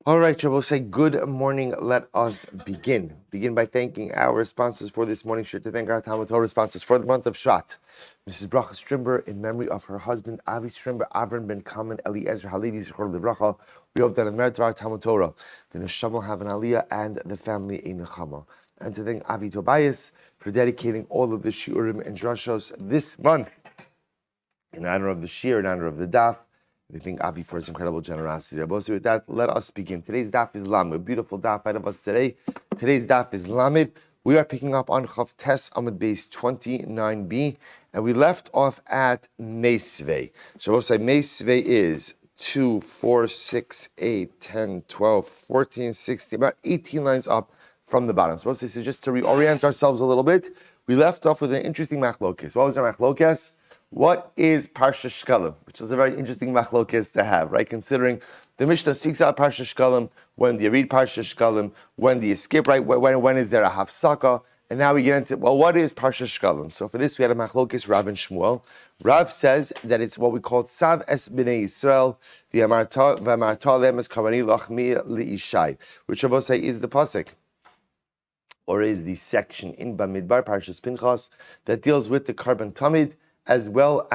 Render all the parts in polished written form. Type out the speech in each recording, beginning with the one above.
All right, Shabbos, say good morning. Let us begin. Begin by thanking our sponsors for this morning. Sure to thank our Talmud Torah sponsors for the month of Shvat. Mrs. Bracha Strimber, in memory of her husband, Avi Strimber, Avraham ben Kálman, Eliäzer Halevi, Zichor Livracha. We hope that in merit of our Talmud Torah, the Neshama will have an Aliyah and the family a Nechama. And to thank Avi Tobias for dedicating all of the Shiurim and Drashos this month in honor of the Shir, in honor of the Daf. We thank Avi for his incredible generosity. With that, let us begin. Today's daf is Lamed. A beautiful daf out of us today. Today's daf is Lamed. We are picking up on Chav Tes Amud Beis 29b, and we left off at Meisvei. So we'll say Meisvei is 2, 4, 6, 8, 10, 12, 14, 16, about 18 lines up from the bottom. So just to reorient ourselves a little bit, we left off with an interesting machlokes. What was our machlokes? What is Parsha Shkalim? Which is a very interesting machlokes to have, right? Considering the Mishnah speaks about Parsha Shkalim, when do you read Parsha Shkalim, when do you skip, right? When is there a hafsaka? And now we get into, well, what is Parsha Shkalim? So for this, we had a machlokes Rav and Shmuel. Rav says that it's what we call Tzav Es B'nei Yisrael, the V'amarta Lem Es Kavani Lachmi Li'ishai, which Rabbi say is the pasuk, or is the section in Bamidbar, Parshas Pinchas, that deals with the Karban Tamid, as well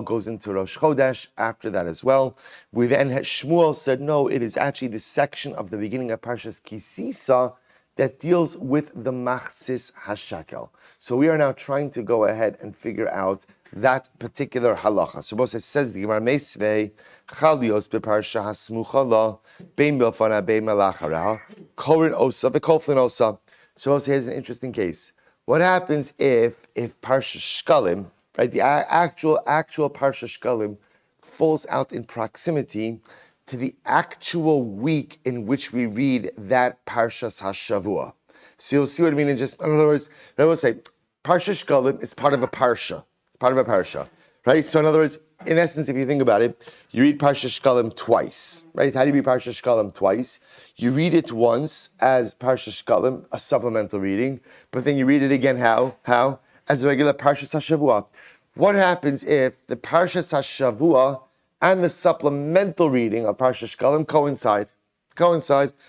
goes into Rosh Chodesh after that as well. We then had Shmuel said, no, it is actually the section of the beginning of Parshas Kisisa that deals with the Machzis HaShakel. So we are now trying to go ahead and figure out that particular halacha. So Moses says, the Gemara Meisvei, Chalios beParsha HaSmucha La, Bein Milfana, Bein Melachareha, Korin Osa, V'Koflin Osa. So Moses has an interesting case. What happens if Parsha Shkalim, right, the actual Parsha Shkalim falls out in proximity to the actual week in which we read that Parshas HaShavua? So you'll see what I mean. In other words, I will say, Parsha Shkalim is part of a Parsha. It's part of a Parsha, right? So in other words, in essence, if you think about it, you read Parsha Shkalim twice, right? How do you read Parsha Shkalim twice? You read it once as Parsha Shkalim, a supplemental reading, but then you read it again how? As a regular Parshas HaShavua. What happens if the Parshas HaShavua and the supplemental reading of Parsha Shkalim coincide?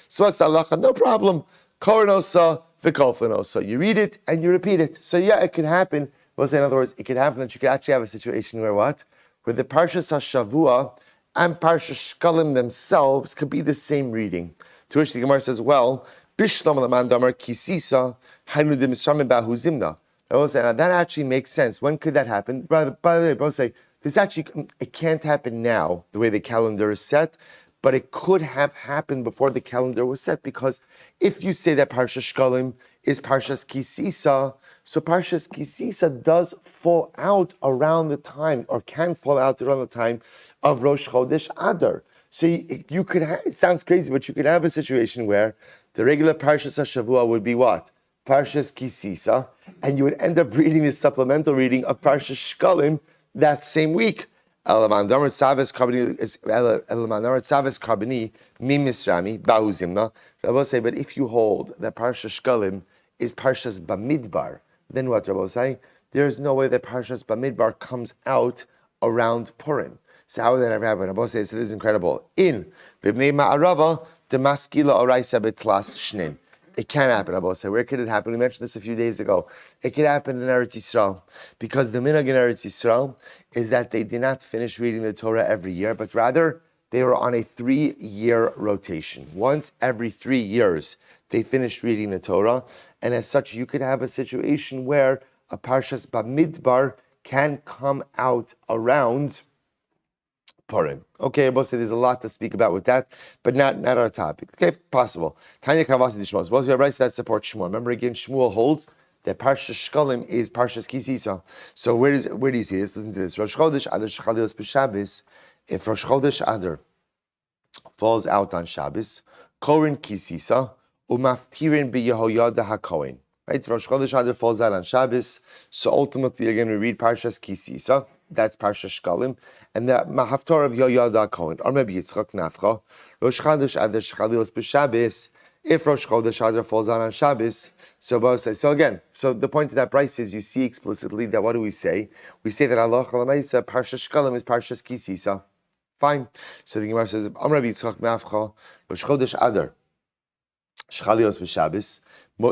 So what's the halacha? No problem. Korinosa, v'koflinosa. You read it and you repeat it. So yeah, it could happen. We'll say, in other words, it could happen that you could actually have a situation where what? Where the Parshas HaShavua and Parsha Shkalim themselves could be the same reading. To which the Gemara says, well, Bishlam Laman Damar Kisisa Hanu de Misramin Bahu Zimna. I will say, now that actually makes sense. When could that happen? By the way, I will say, it can't happen now, the way the calendar is set, but it could have happened before the calendar was set, because if you say that Parsha Shkalim is Parshas Kisisa, so Parshas Kisisa does fall out around the time, or can fall out around the time of Rosh Chodesh Adar. So you could it sounds crazy, but you could have a situation where the regular Parshas HaShavua would be what? Parshas Kisisa, and you would end up reading the supplemental reading of Parshas Shkalim that same week. Elamandarat Saves Karbani Mimisrami Bahuzimna. Rabbi say, but if you hold that Parshas Shkalim is Parshas Bamidbar, then what, Rabbi say? There is no way that Parshas Bamidbar comes out around Purim. So how would that ever happen? Rabbi says, so this is incredible. In Bibnei Ma'arava Demaskila Oraisa Betlas Shnin. It can happen, Rabbi say. Where could it happen? We mentioned this a few days ago. It could happen in Eretz Yisrael, because the minhag in Eretz Yisrael is that they did not finish reading the Torah every year, but rather they were on a 3-year rotation. Once every 3 years, they finished reading the Torah, and as such, you could have a situation where a Parshas Bamidbar can come out around Purim. Okay, Rabbi say there's a lot to speak about with that, but not our topic. Okay, possible. Tanya Kavasi Dishmos. What's your right that supports Shmuel? Remember again, Shmuel holds that Parshas Shkalim is Parshas Kisisa. So where do you see this? Listen to this. Rosh Chodesh Adar Shchalios b'Shabbos. If Rosh Chodesh Adar falls out on Shabbos, Korin Kisisa umaftirin b'Yehoyada HaKohen. Right, Rosh Chodesh Adar falls out on Shabbos. So ultimately, again, we read Parshas Kisisa. That's Parsha Shkalim, and the Mahaftor of Yoyada Kohen, or maybe Yitzchak Nafcha, Rosh Chodesh Adar Shchalios b'Shabbos. If Rosh Chodesh Adar falls out on Shabbos, so again, so the point of that price is you see explicitly that what do we say? We say that Allah Chalamaysa Parsha Shkalim is Parshas Kisisa. Fine. So the Gemara says, Amar Rabbi Yitzchak Nafcha, Rosh Chodesh Adar, Shchalios b'Shabbos.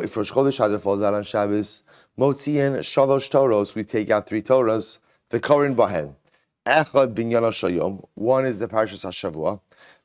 If Rosh Chodesh Adar falls out on Shabbos, Motziin Shalosh Toros, we take out 3 Torahs, the Korin Bahen. Echad Binyan Shayom, one is the Parshas HaShavua.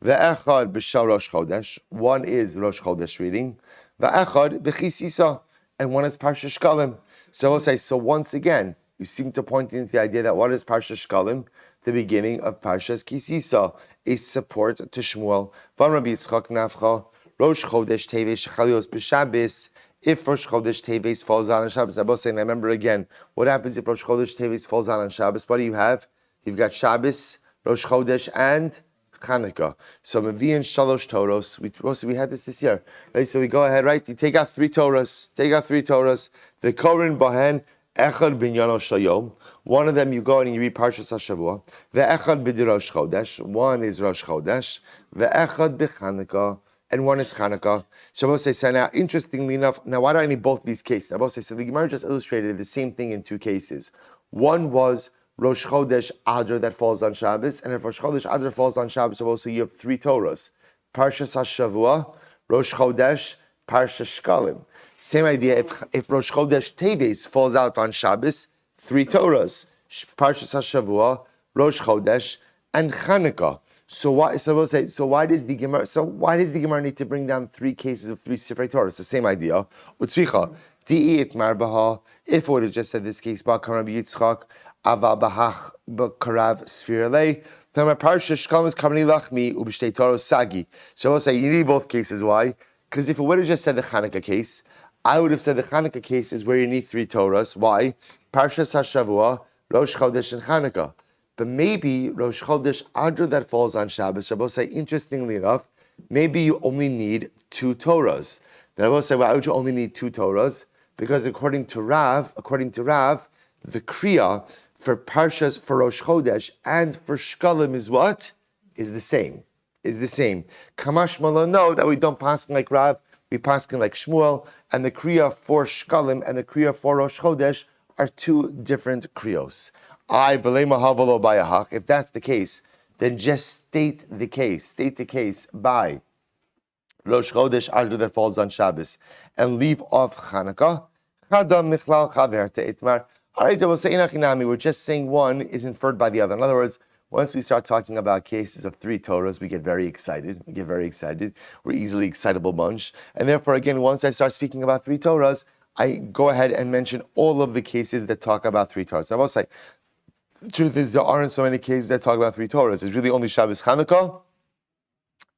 Ve'echad B'Shal Rosh Chodesh, one is Rosh Chodesh reading. Ve'echad B'Chisisa, and one is Parshas Shkalim. So I will say, so once again, you seem to point into the idea that what is Parshas Shkalim? The beginning of Parshas Kisisa, a support to Shmuel. Van Rabbi Yitzchak Nafcha, Rosh Chodesh Teves Shechalios B'Shabbos. If Rosh Chodesh Teves falls out on Shabbos, I will say, and I remember again, what happens if Rosh Chodesh Teves falls out on Shabbos? What do you have? You've got Shabbos, Rosh Chodesh, and Chanukah. So Mavian Shalosh Toros. We had this year, right? So we go ahead, right? You take out 3 Torahs. The Korin Bahen Echad Binyan Shayom. One of them you go and you read Parshas HaShavua. Ve'echad b'Rosh Chodesh. One is Rosh Chodesh. Ve'echad b'Chanukah. And one is Chanukah. So I will say, so now, interestingly enough, now why do I need both these cases? I will say, so the Gemara just illustrated the same thing in 2 cases. One was Rosh Chodesh Adar that falls on Shabbos, and if Rosh Chodesh Adar falls on Shabbos, also you have 3 Torahs. Parshas HaShavua, Rosh Chodesh, Parshas Shkalim. Same idea, if Rosh Chodesh Teves falls out on Shabbos, 3 Torahs. Parshas HaShavua, Rosh Chodesh, and Chanukah. So why does the Gemara need to bring down 3 cases of 3 separate Torahs? It's the same idea. Utzvicha, di'it marbaha, if I would have just said this case, Ba'kam Rabbi Yitzchak, Ava Bahach B'Karav Sfiralei. Parsha Shkalim is Kamani Lachmi Ubishtei Toros Sagi. So I will say you need both cases. Why? Because if I would have just said the Chanukah case, I would have said the Chanukah case is where you need 3 Torahs. Why? Parshas HaShavua, Rosh Chodesh, and Chanukah. But maybe Rosh Chodesh Adar that falls on Shabbos, I will say, interestingly enough, maybe you only need 2 Torahs. Then I will say, why would you only need 2 Torahs? Because according to Rav, the Kriya for Parshas, for Rosh Chodesh, and for Shkalim is what? Is the same. Kamash Mala, know that we don't pass like Rav, we pass like Shmuel, and the Kriya for Shkalim and the Kriya for Rosh Chodesh are 2 different Kriyos. If that's the case, then just state the case by Rosh Chodesh Adar that falls on Shabbos, and leave off Chanukah. Alright, I will say, we're just saying one is inferred by the other. In other words, once we start talking about cases of 3 Torahs, we get very excited. We're easily excitable bunch. And therefore, again, once I start speaking about 3 Torahs, I go ahead and mention all of the cases that talk about 3 Torahs. Now, I will say, the truth is, there aren't so many cases that talk about 3 Torahs. It's really only Shabbos Chanukah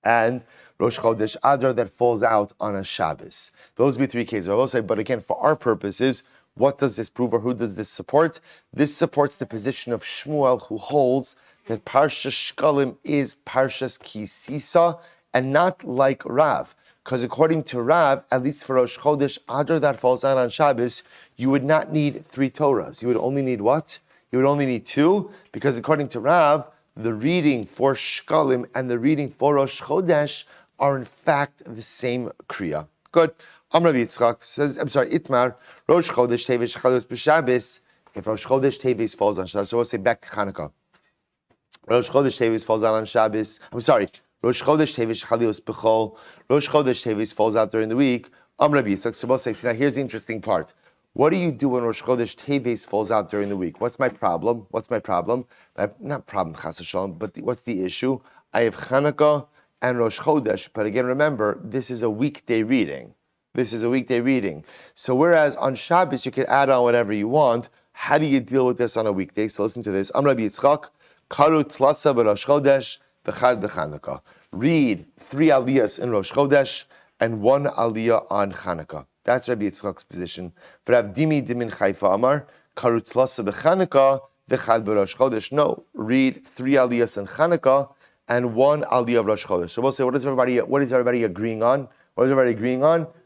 and Rosh Chodesh Adar that falls out on a Shabbos. Those would be 3 cases. I will say, but again, for our purposes, what does this prove, or who does this support? This supports the position of Shmuel, who holds that Parshas Shkalim is Parshas Kisisa, and not like Rav. Because according to Rav, at least for Rosh Chodesh Adar that falls out on Shabbos, you would not need 3 Torahs. You would only need what? You would only need 2, because according to Rav, the reading for Shkalim and the reading for Rosh Chodesh are in fact the same Kriya. Good. Rabbi Yitzchak says, Itmar, Rosh Chodesh Teves Shechalios B'Shabbos. If Rosh Chodesh Teves falls on Shabbos, so we'll say back to Chanukah. Rosh Chodesh Teves falls out on Shabbos. Rosh Chodesh Teves Shechalios B'Chol. Rosh Chodesh Teves falls out during the week. Rabbi Yitzchak, so we'll say, now here's the interesting part. What do you do when Rosh Chodesh Teves falls out during the week? What's my problem? Not problem, Chas v'Shalom, but what's the issue? I have Chanukah and Rosh Chodesh, but again, remember, this is a weekday reading. So whereas on Shabbos you can add on whatever you want, how do you deal with this on a weekday? So listen to this. Rabbi Yitzchak, Karu Tlasa b'Rosh Chodesh, V'chad b'Chanukah. Read 3 aliyahs in Rosh Chodesh and 1 aliyah on Chanukah. That's Rabbi Yitzchak's position. For Rav Dimi Dimin Chaifa Amar, Karu Tlasa b'Chanukah, V'chad b'Rosh Chodesh. No, read 3 aliyahs in Chanukah and 1 aliyah of Rosh Chodesh. So we'll say, what is everybody agreeing on?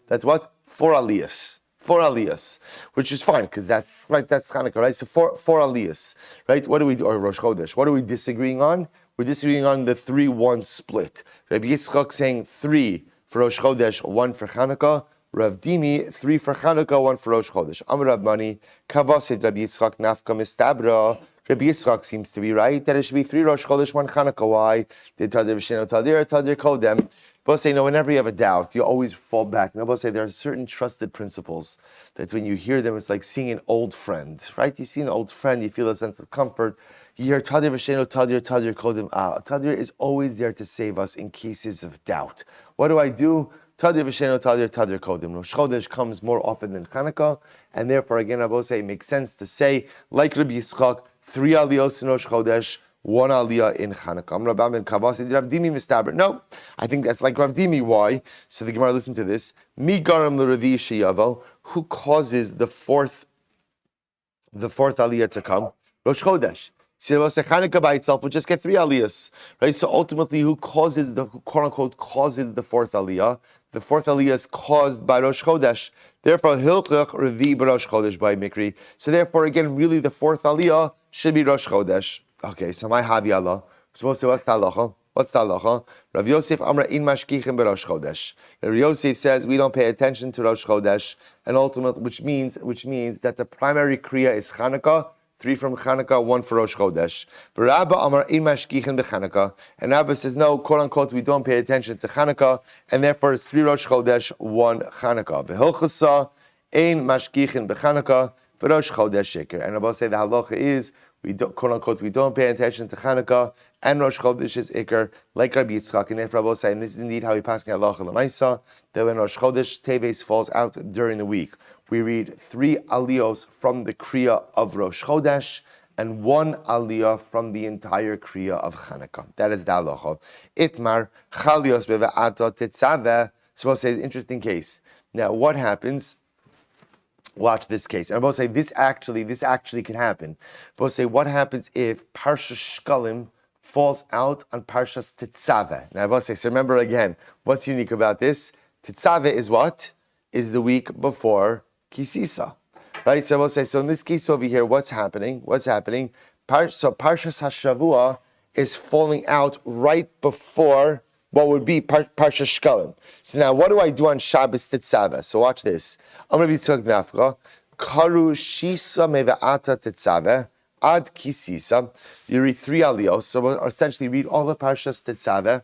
That's what? 4 aliyahs, which is fine, because that's Chanukah, right? So 4 aliyahs, right? What do we do? Or Rosh Chodesh. What are we disagreeing on? We're disagreeing on the 3-1 split. Rabbi Yitzchak saying 3 for Rosh Chodesh, 1 for Chanukah. Rav Dimi, 3 for Chanukah, 1 for Rosh Chodesh. Amar Rav Mani, Kavasid Rabbi Yitzchak Nafka Mistabra, Rabbi Yitzchak seems to be right that it should be 3 Rosh Chodesh, 1 Chanukah. Why? Did Tadir V'Sheno Tadir, Tadir Kodem? Both say, no, whenever you have a doubt, you always fall back. And both say there are certain trusted principles that when you hear them, it's like seeing an old friend, right? You see an old friend, you feel a sense of comfort. You hear Tadir V'Sheno Tadir, Tadir Kodem. Tadir is always there to save us in cases of doubt. What do I do? Tadir V'Sheno Tadir, Tadir Kodem. Rosh Chodesh comes more often than Chanukah, and therefore, again, I will say it makes sense to say, like Rabbi Yitzchak, 3 aliyos in Rosh Chodesh, 1 aliyah in Chanukah. Rabbi ben Kavas did Rav Dimi mistaber. No, I think that's like Rav Dimi. Why? So the Gemara, listen to this. Mi garam l'Ravi sheyavo. Who causes the fourth aliyah to come? Rosh Chodesh. See, Chanukah by itself will just get 3 aliyahs, right? So ultimately, who quote unquote causes the fourth aliyah? The fourth aliyah is caused by Rosh Chodesh. Therefore, Hilchach Revi Rosh Chodesh by Mikri. So therefore, again, really the fourth aliyah should be Rosh Chodesh. Okay, so my Havi Allah. Supposed to say, what's the halacha? What's the halacha? Rav Yosef Amra in Mashkichim Rosh Chodesh. Rav Yosef says we don't pay attention to Rosh Chodesh, and ultimately, which means that the primary kriya is Chanukah. 3 from Chanukah, 1 for Rosh Chodesh. Rabba Amar Imashkichen beChanukah, and Rabba says no, quote unquote, we don't pay attention to Chanukah, and therefore it's 3 Rosh Chodesh, 1 Chanukah. V'Hilchasa Ein Mashkichen beChanukah, v'Rosh Chodesh Sheker. And Rabba say the halacha is we don't, quote unquote, we don't pay attention to Chanukah, and Rosh Chodesh is Iker, like Rabbi Yitzchak. And therefore Rabba say, and this is indeed how we pass halacha l'maisa, that when Rosh Chodesh Teves falls out during the week, we read 3 aliyos from the kriya of Rosh Chodesh and 1 aliyah from the entire kriya of Chanukah. That is the halacha. Itmar chalios beve'ata tetzaveh. So say, interesting case. Now, what happens? Watch this case. And both say this actually can happen. Both say what happens if Parsha Shkalim falls out on Parshas Tetzaveh. Now, both say, so remember again, what's unique about this? Tetzaveh is what? Is the week before Kisisa, right? So I will say, so in this case over here, what's happening? So Parshas Hashavua is falling out right before what would be Parshas Shkalim. So now, what do I do on Shabbos Tetzaveh? So watch this. I'm going to be talking Nafka. Karu Shisa Meve'ata Tetzaveh Ad Kisisa. You read 3 aliyos. So we'll essentially read all the Parshas Tetzaveh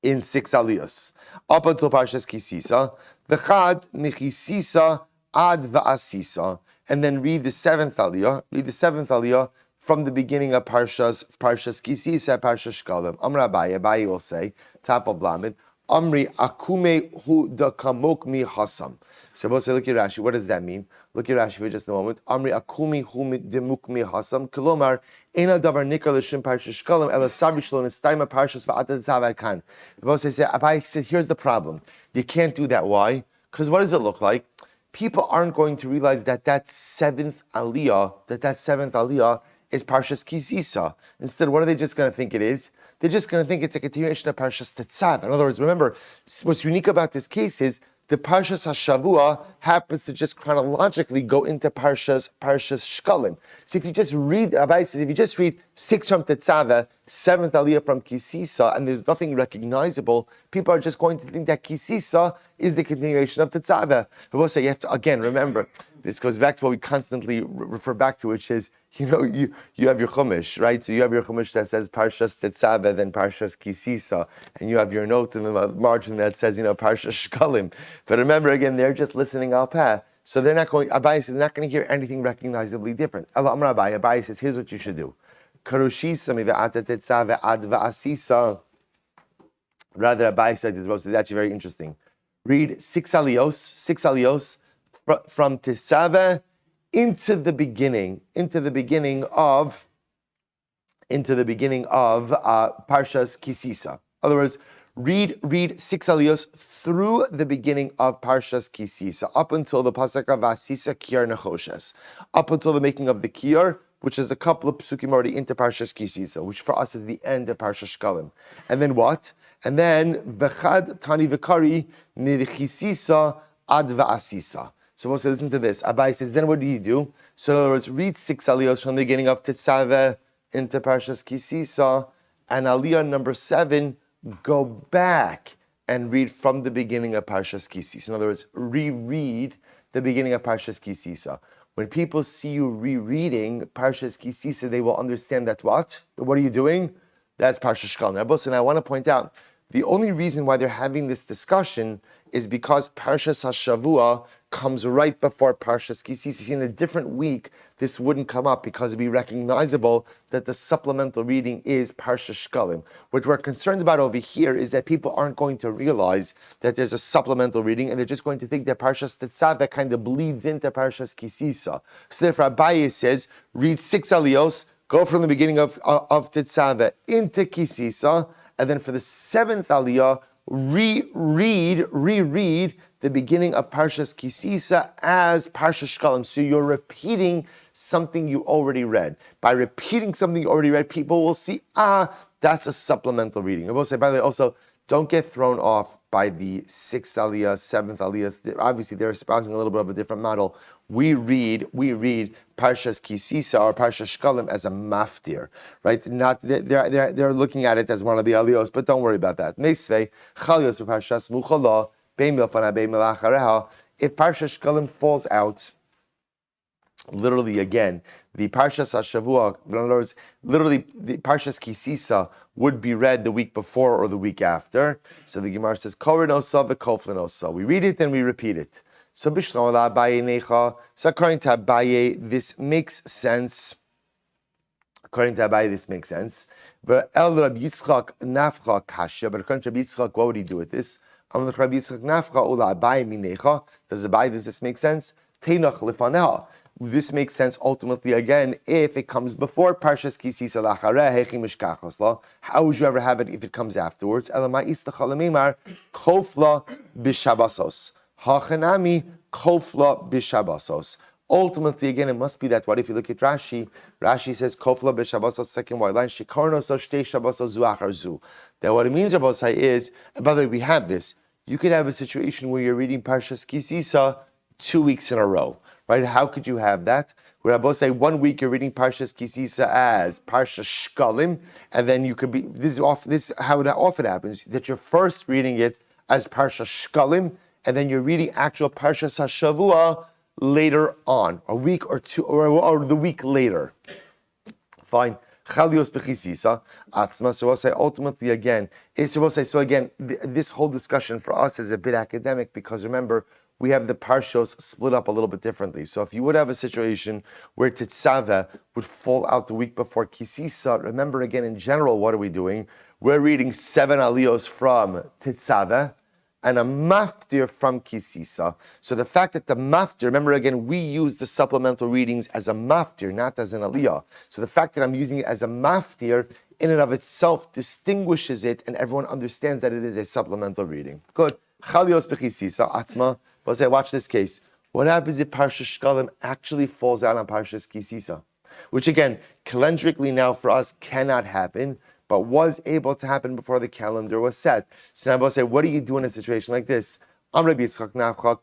in 6 aliyos. Up until Parshas Kisisa. V'chad mechisisa ad va'asisa, and then read the 7th aliyah from the beginning of Parshas Kisisa, Parshas Shkalim. Amra Abaye will say, top of Lamed, Amri akume hu dakamok mi hasam. So we'll say, look at Rashi. What does that mean? Look at Rashi for just a moment. Amri akumi hu demuk mi hasam. Kolomar ena davar nikar l'shim Parshas Shkalim ela sabri shlon estaima Parshas va'atat zavar kan. We'll say, Abaye said, here's the problem. You can't do that. Why? Because what does it look like? People aren't going to realize that 7th aliyah is Parshas Kisisa. Instead, what are they just going to think it is? They're just going to think it's a continuation of Parshas Tetzav. In other words, remember, what's unique about this case is the Parshas HaShavua happens to just chronologically go into Parshas Shkalim. So if you just read, Abai says, if you just read 6 from Tetzaveh, 7th aliyah from Kisisa, and there's nothing recognizable, people are just going to think that Kisisa is the continuation of Tetzaveh. But we'll say, you have to, again, remember, this goes back to what we constantly refer back to, which is, you have your Chumash, right? So you have your Chumash that says Parshas Tetzaveh, then Parshas Kisisa, and you have your note in the margin that says, Parshas Shkalim. But remember, again, they're just listening al peh, so they're not going. Abai says they're not going to hear anything recognizably different. Allah Amar Abai. Abai says, here's what you should do. Karushisa mive'ata tetzaveh ad va'asisa. Rather, Abai said it's actually very interesting. Read 6 aliyos from Tetzaveh into the beginning of Parshas Kisisa. In other words, read 6 aliyos through the beginning of Parshas Kisisa, up until the pasuk of Vasisa Kiyar Nechoshes, up until the making of the Kiyar, which is a couple of psukim already into Parshas Kisisa, which for us is the end of Parshas Shkalim. And then what? And then Vechad Tani Vekari Nidchisisa Ad Va'asisa. So we'll say, listen to this. Abai says, then what do? So in other words, read 6 aliyos from the beginning of Tetzaveh into Parshas Kisisa, and aliyah number 7, go back and read from the beginning of Parshas Kisisa. In other words, reread the beginning of Parshas Kisisa. When people see you rereading Parshas Kisisa, they will understand that what? What are you doing? That's Parshas Shkalim. And I want to point out, the only reason why they're having this discussion is because Parshas HaShavua comes right before Parshas Kisisa. In a different week, this wouldn't come up because it'd be recognizable that the supplemental reading is Parshas Shkalim. What we're concerned about over here is that people aren't going to realize that there's a supplemental reading, and they're just going to think that Parshas Tetzaveh kind of bleeds into Parshas Kisisa. So therefore, Abaye says, read 6 aliyos, go from the beginning of Tetzaveh into Kisisa, and then for the 7th aliyah, reread the beginning of Parshas Kisisa as Parshas Shkalim. So you're repeating something you already read. By repeating something you already read, people will see, that's a supplemental reading. I will say, by the way, also, don't get thrown off by the 6th aliyah, 7th aliyah. Obviously, they're espousing a little bit of a different model. We read Parshas Kisisa or Parshas Shkalim as a maftir, right? Not they're looking at it as one of the aliyos, but don't worry about that. Meisvei chalios Parshas Muchala beimil fana beimil achareha. If Parshas Shkalim falls out, literally again, the Parshas HaShavua, in other words, literally the Parshas Kisisa would be read the week before or the week after. So the Gemara says, Korin osa v'koflin osa. We read it and we repeat it. So according to Abaye, this makes sense. According to Abaye, this makes sense. But El Rabbi Yitzchak nafcha kasha. But according to Rabbi Yitzchak, what would he do with this? Does this make sense? This makes sense ultimately again if it comes before Parshas Kisisa lachareh hechi mishkachos la. How would you ever have it if it comes afterwards? Elamai istacha lemimar kofla b'shabasos. Hachanami kofla b'shabasos. Ultimately, again, it must be that. What if you look at Rashi? Rashi says kofla b'shabasos, second white line. Shikarnos shtei shabasos zu achar zu. That what it means, Rabbosai, is, and by the way, we have this. You could have a situation where you're reading Parshas Kisisa 2 weeks in a row, right? How could you have that? Where Rabbosai, 1 week you're reading Parshas Kisisa as Parshas Shkalim, and then you could be. This is how it often happens, that you're first reading it as Parshas Shkalim, and then you're reading actual Parshas HaShavua later on, a week or two, or the week later. Fine. Chalios b'chisisa atzma. So we'll say ultimately again. So again, this whole discussion for us is a bit academic because remember we have the parshos split up a little bit differently. So if you would have a situation where Tetzaveh would fall out the week before Kisisa, remember again in general what are we doing? We're reading 7 aliyos from Tetzaveh and a maftir from Kisisa. So the fact that the maftir, remember again, we use the supplemental readings as a maftir, not as an aliyah. So the fact that I'm using it as a maftir, in and of itself, distinguishes it, and everyone understands that it is a supplemental reading. Good. Chalios b'chisisa, atzma. But say, watch this case. What happens if Parshas Shkalim actually falls out on Parshas Kisisa? Which again, calendrically now for us cannot happen, but was able to happen before the calendar was set. So now I will say, what do you do in a situation like this? Rabbi Yitzchak Nafcha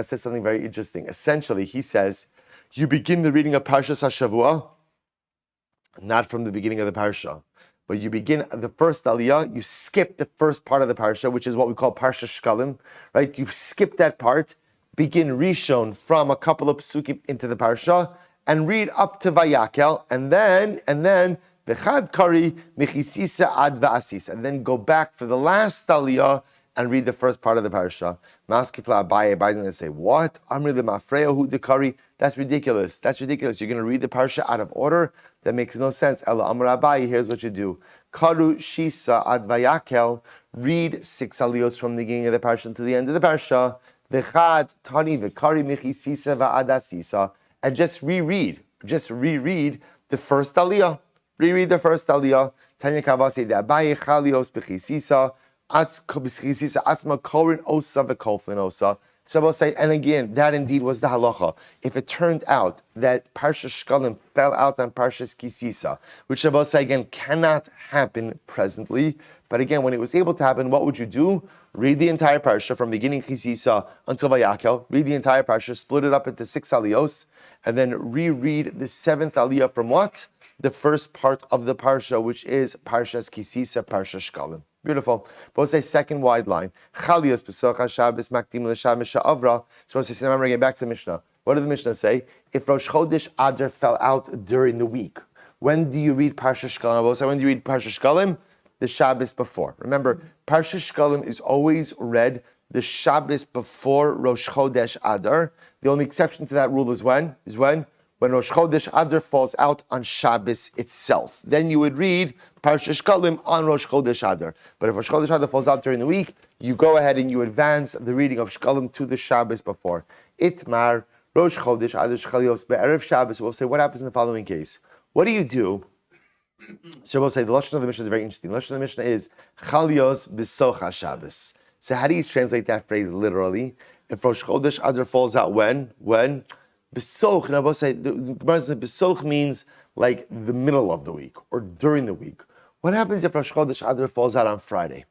says something very interesting. Essentially, he says, you begin the reading of Parshas HaShavua, not from the beginning of the Parsha, but you begin the first aliyah, you skip the first part of the Parsha, which is what we call Parshas Shkalim, right? You've skipped that part, begin Rishon from a couple of psukim into the Parsha, and read up to Vayakel, and then Bechad Kari Mechisisa Ad Va'asis, and then go back for the last aliyah and read the first part of the parasha. Maskifla Abaye is going to say, what? Amri Lemafreo Hu Dekari. That's ridiculous. You're going to read the parasha out of order? That makes no sense. Ela Amr Abaye, here's what you do. Karu Shisa Ad Vayakel, read 6 aliyos from the beginning of the parasha to the end of the parasha. Vechad Tani Vekari Mechisisa Va'adasisa. And just reread the first aliyah. Reread the first aliyah. Tanya Kavasi de Abaye Chalios Bechisisa Atzma Korin Osa Vekolflin Osa. So I will say, and again, that indeed was the halacha. If it turned out that Parshas Shkalim fell out on Parshas Kisisa, which I will say again cannot happen presently, but again, when it was able to happen, what would you do? Read the entire parsha from beginning Kisisa until Vayakel. Read the entire parsha, split it up into 6 aliyos, and then reread the 7th aliyah from what? The first part of the parsha, which is Parshas Kisisa, Parshas Shkalim. Beautiful. But we'll say second wide line. Chalios b'soch HaShabbos makdim l'Shabbos she'avra. So we'll say, remember, again, back to the Mishnah. What did the Mishnah say? If Rosh Chodesh Adar fell out during the week, when do you read Parsha Shkalim? We'll say, when do you read Parsha Shkalim? The Shabbos before. Remember, Parsha Shkalim is always read the Shabbos before Rosh Chodesh Adar. The only exception to that rule is when? When Rosh Chodesh Adar falls out on Shabbos itself. Then you would read Parsha Shkalim on Rosh Chodesh Adar. But if Rosh Chodesh Adar falls out during the week, you go ahead and you advance the reading of Shkalim to the Shabbos before. Itmar, Rosh Chodesh Adar Shchalios Be'erev Shabbos. We'll say, what happens in the following case? What do you do? So we'll say, the Lashon of the Mishnah is very interesting. The Lashon of the Mishnah is Chalios B'soch HaShabbos. So how do you translate that phrase literally? If Rosh Chodesh Adar falls out when? Besoch, and I will say, the Gemara says besoch means like the middle of the week or during the week. What happens if Rosh Chodesh Adar falls out on Friday?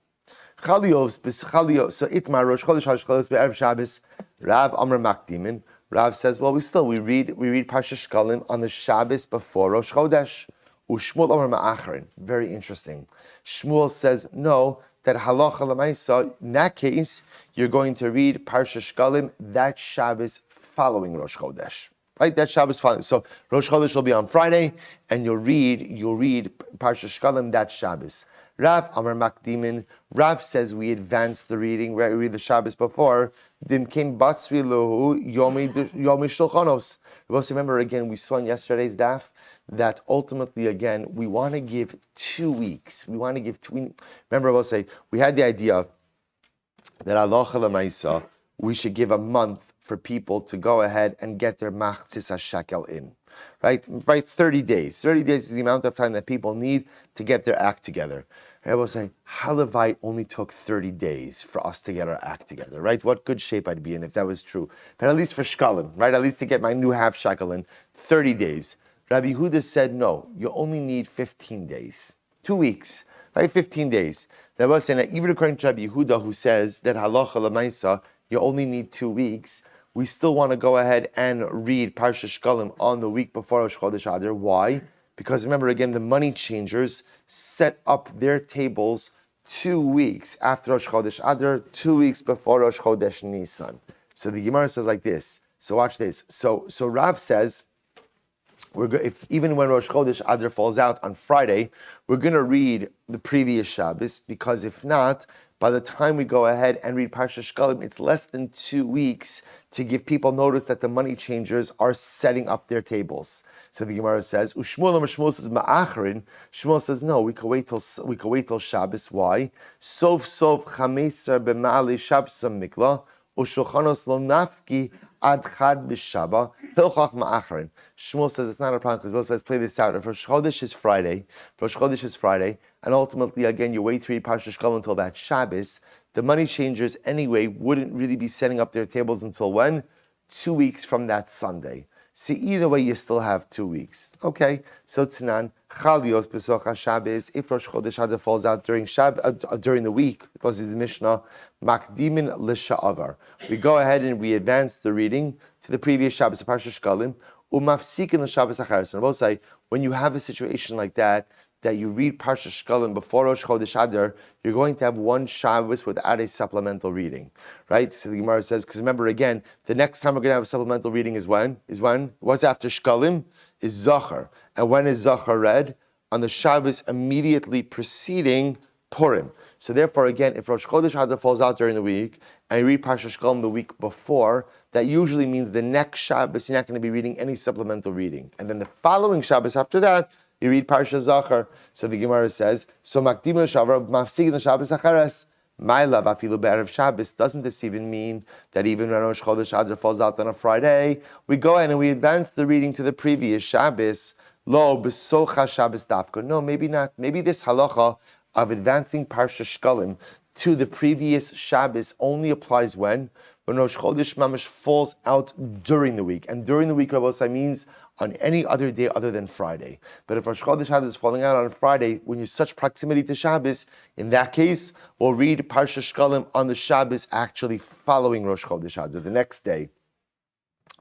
Chalios, so itmar Rosh Chodesh Adar be'erev Shabbos. Rav Amar Makdimin. Rav says, well, we read Parsha Shkalim on the Shabbos before Rosh Chodesh. Ushmuel Amar Ma'achrin. Very interesting. Shmuel says no. That halacha l'maisa, in that case, you're going to read Parsha Shkalim that Shabbos following Rosh Chodesh, right? That Shabbos following. So Rosh Chodesh will be on Friday, and you'll read Parsha Shkalim that Shabbos. Rav Amar Makdimin. Rav says we advance the reading. We read the Shabbos before. Dim came Batzri Lohu Yomi Shulchanos. Remember again, we saw in yesterday's daf that ultimately, again, we want to give 2 weeks. We want to give 2 weeks. Remember, we'll say, we had the idea that halacha l'maisa, we should give a month for people to go ahead and get their machzis hashekel in. Right? 30 days. 30 days is the amount of time that people need to get their act together. I will say, Halavite only took 30 days for us to get our act together, right? What good shape I'd be in if that was true. But at least for Shkalim, right? At least to get my new half shekel in, 30 days. Rabbi Yehuda said, no, you only need 15 days. 2 weeks, right? 15 days. That was saying that even according to Rabbi Yehuda, who says that halacha l'maisa, you only need 2 weeks, we still want to go ahead and read Parsha Shkalim on the week before Rosh Chodesh Adar. Why? Because remember, again, the money changers set up their tables 2 weeks after Rosh Chodesh Adar, 2 weeks before Rosh Chodesh Nisan. So the Gemara says like this. So watch this. So Rav says, even when Rosh Chodesh Adar falls out on Friday, we're going to read the previous Shabbos, because if not, by the time we go ahead and read Parsha Shkalim, it's less than 2 weeks to give people notice that the money changers are setting up their tables. So the Gemara says, Shmuel says Ma'achrin. Shmuel says no, we can wait till Shabbos. Why? Sof chameser b'ma'ali Shabbos mikla u'shulchanos lo nafki ad chad b'shaba hilchach ma'achrin. Shmuel says it's not a problem, because Shmuel says play this out. If Rosh Chodesh is Friday, and ultimately again you wait to read Parsha Shkalim until that Shabbos, the money changers anyway wouldn't really be setting up their tables until when? 2 weeks from that Sunday. See, either way, you still have 2 weeks. Okay, so Tzanan, Chalios B'soch HaShabbos, if Rosh Chodesh Adar falls out during the week, because it's the Mishnah, Makdimin L'Sha'avar. We go ahead and we advance the reading to the previous Shabbos of Parsha Shkalim, Umafsikin L'Shabbos HaCharis. And I will say, when you have a situation like that you read Parsha Shkalim before Rosh Chodesh Adar, you're going to have one Shabbos without a supplemental reading, right? So the Gemara says, because remember again, the next time we're going to have a supplemental reading is when? What's after Shkalim? Is Zachar. And when is Zachar read? On the Shabbos immediately preceding Purim. So therefore again, if Rosh Chodesh Adar falls out during the week, and you read Parsha Shkalim the week before, that usually means the next Shabbos you're not going to be reading any supplemental reading. And then the following Shabbos after that, you read Parsha Zachar. So the Gemara says, so Makdim L'Shavar, Mafsig L'Shabbos Achares, My love, Afilu Be'erev Shabbos. Doesn't this even mean that even when Rosh Chodesh Adar falls out on a Friday, we go in and we advance the reading to the previous Shabbos? Lo, B'socha Shabbos Dafka. No, maybe not. Maybe this halacha of advancing Parsha Shkalim to the previous Shabbos only applies when Rosh Chodesh Mamash falls out during the week. And during the week, Rabbi means on any other day other than Friday. But if Rosh Chodesh Adar is falling out on Friday, when you're such proximity to Shabbos, in that case, we'll read Parsha Shkalim on the Shabbos actually following Rosh Chodesh Adar, the next day.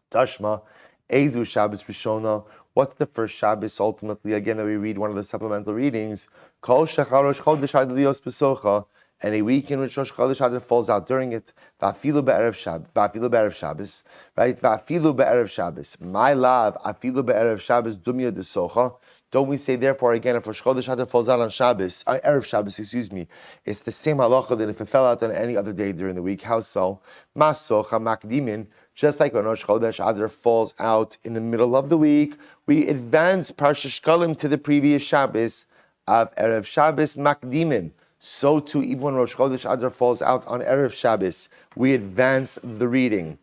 Tashma, Ezu Shabbos Rishona. What's the first Shabbos ultimately? Again, that we read one of the supplemental readings. Kol Shechar Rosh Chodesh Ad Lios Besocha. And a week in which Rosh Chodesh Adar falls out during it. Va'afilu be'erev Shabbos. Va'afilu be'erev Shabbos. Right? Va'afilu be'erev Shabbos. My love. Afilu be'erev Shabbos dumya desocha. Don't we say, therefore, again, if Rosh Chodesh Adar falls out on Shabbos, Erev Shabbos, it's the same halacha that if it fell out on any other day during the week. How so? Masocha makdimin. Just like when Rosh Chodesh Adar falls out in the middle of the week, we advance Parsha Shkalim to the previous Shabbos of Erev Shabbos makdimin. So too, even when Rosh Chodesh Adar falls out on Erev Shabbos, we advance the reading.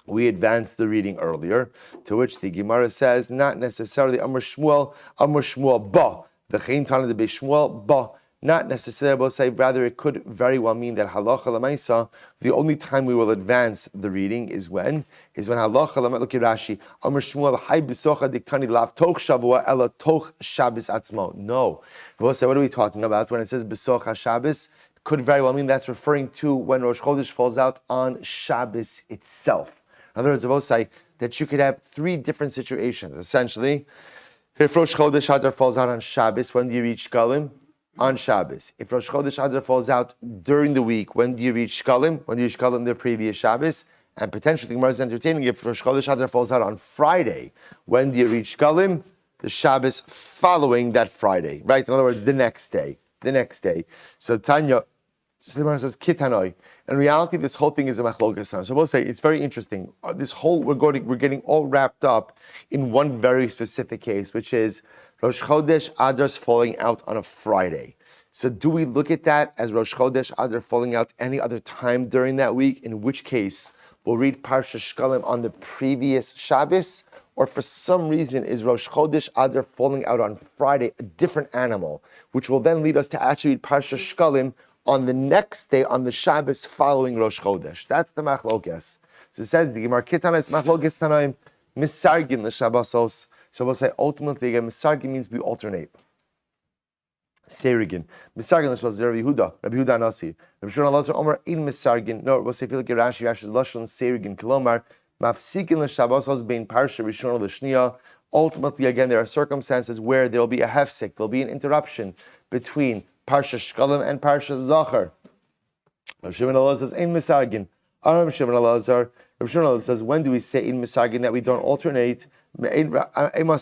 We advanced the reading earlier, to which the Gemara says, not necessarily Amar Shmuel ba, the Chein Tana de Shmuel ba, not necessarily say, rather it could very well mean that halacha lemaisa, the only time we will advance the reading is when halacha lemaisa, look at Rashi, Amar Shmuel hay bisocha diktani lav toch shavua ela toch Shabbos atzmo. No, we'll say, what are we talking about when it says bisocha Shabbos? Could very well mean that's referring to when Rosh Chodesh falls out on Shabbos itself. In other words, I will say that you could have three different situations. Essentially, if Rosh Chodesh Adar falls out on Shabbos, when do you read Shkalim? On Shabbos. If Rosh Chodesh Adar falls out during the week, when do you read Shkalim? When do you read Shkalim the previous Shabbos? And potentially, the Gemara is entertaining, if Rosh Chodesh Adar falls out on Friday, when do you read Shkalim? The Shabbos following that Friday, right? In other words, the next day. So Tanya, so the Gemara says, Kitanoi. In reality, this whole thing is a machlokas. So we'll say it's very interesting. We're getting all wrapped up in one very specific case, which is Rosh Chodesh Adar's falling out on a Friday. So do we look at that as Rosh Chodesh Adar falling out any other time during that week? In which case, we'll read Parsha Shkalim on the previous Shabbos, or for some reason is Rosh Chodesh Adar falling out on Friday a different animal, which will then lead us to actually read Parsha Shkalim on the next day, on the Shabbos following Rosh Chodesh. That's the machlokes. So it says, the Gemara Kitana, it's machlokes tanaim, misargin l'shabbosos. So we'll say, ultimately, again, misargin means we alternate. Serigin. Misargin l'shabbosos, Rabbi Yehuda Nasi. Rabbi Shimon Elazar Omer, in misargin. No, we'll say, if you look at Rashi, Rashi's lashon serigin, kilomar, mafsikin l'shabbosos, bein parsha rishon l'shniya. Ultimately, again, there are circumstances where there will be a hefsek, there will be an interruption between Parsha Shkalim and Parsha Zachar. Rabbi Shimon Elazar says, "Ein misargin." Rabbi Shimon Elazar says, when do we say in misargin that we don't alternate? When Rabbi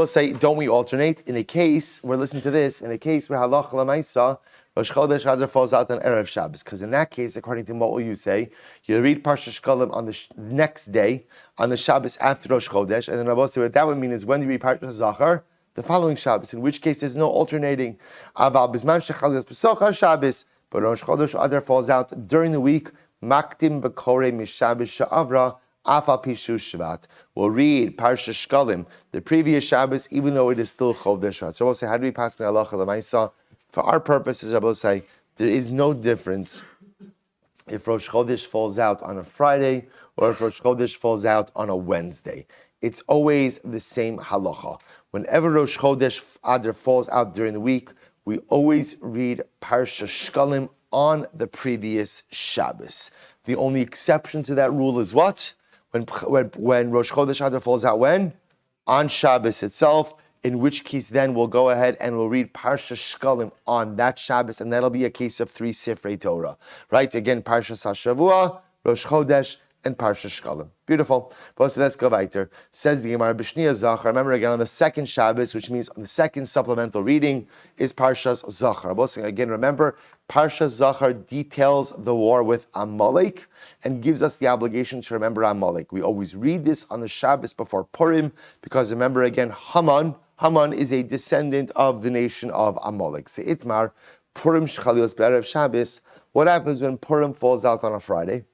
say, don't we alternate? In a case, we're listening to this, in a case where halacha l'maisa, Rosh Chodesh Adar falls out on Erev Shabbos. Because in that case, according to what will you say, you read Parsha Shkalim on the next day, on the Shabbos after Rosh Chodesh, and then Rabbi say what that would mean is when do you read Parsha Zachar? The following Shabbos, in which case there's no alternating. Aval Bizman Shechalios B'socha Shabbos, but Rosh Chodesh Adar falls out during the week, Maktim B'korei Mishabbos Sha'avra, Afal Pishu Shvat. We'll read Parsha Shkalim, the previous Shabbos, even though it is still Chodesh Shvat. So we'll say, how do we pass on halacha l'maisa? For our purposes, I will say, there is no difference if Rosh Chodesh falls out on a Friday or if Rosh Chodesh falls out on a Wednesday. It's always the same halacha. Whenever Rosh Chodesh Adar falls out during the week, we always read Parsha Shkalim on the previous Shabbos. The only exception to that rule is what? When Rosh Chodesh Adar falls out when? On Shabbos itself. In which case then we'll go ahead and we'll read Parsha Shkalim on that Shabbos, and that'll be a case of 3 Sifrei Torah. Right? Again, Parsha Hashavua, Rosh Chodesh, and Parsha Shkalim. Beautiful. So let's go weiter. Says the Gemara, B'shniya Zachar. Remember again, on the second Shabbos, which means on the second supplemental reading, is Parsha Zachar. Again, remember, Parsha Zachar details the war with Amalek and gives us the obligation to remember Amalek. We always read this on the Shabbos before Purim, because remember again, Haman is a descendant of the nation of Amalek. So Itmar, Purim Shchalios Be'erev Shabbos. What happens when Purim falls out on a Friday?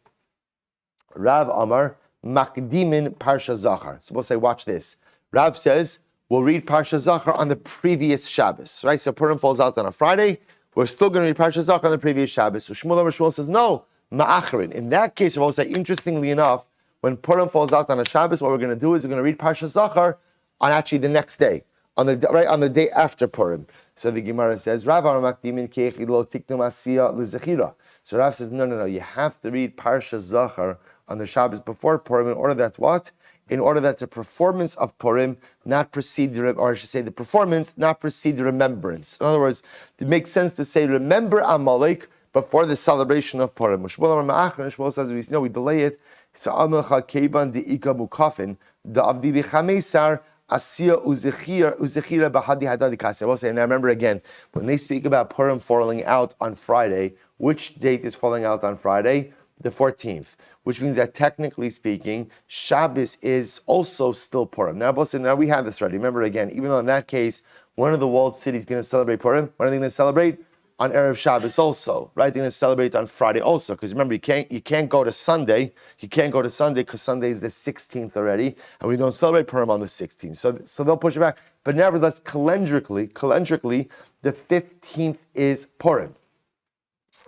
Rav Amar, Makdimin Parsha Zachar. So we'll say, watch this. Rav says, we'll read Parsha Zachar on the previous Shabbos. Right? So Purim falls out on a Friday. We're still going to read Parsha Zachar on the previous Shabbos. So Shmuel says, no, Ma'achrin. In that case, we'll say, interestingly enough, when Purim falls out on a Shabbos, what we're going to do is we're going to read Parsha Zachar on actually the next day. On the day after Purim. So the Gemara says, Rav Amar Makdimin Keich Lo Tiknum Asiya L'Zechira. So Rav says, no, you have to read Parsha Zachar on the Shabbos before Purim in order that what? In order that the performance of Purim not precede the, or I should say the performance not precede the remembrance. In other words, it makes sense to say remember Amalek before the celebration of Purim. Shmuel says we know we delay it. So Amalcha Kevan the Ika Mukafin the Avdi B'Chamesar Asiya Uzechira Bahadi Hadadi Kasi. I will say, and I remember again when they speak about Purim falling out on Friday. Which date is falling out on Friday? The 14th, which means that technically speaking, Shabbos is also still Purim. Now we have this already. Remember again, even though in that case, one of the walled cities is going to celebrate Purim, when are they going to celebrate? On Erev Shabbos also, right? They're going to celebrate on Friday also, because remember, you can't go to Sunday. You can't go to Sunday because Sunday is the 16th already, and we don't celebrate Purim on the 16th. So they'll push it back. But nevertheless, calendarically, the 15th is Purim.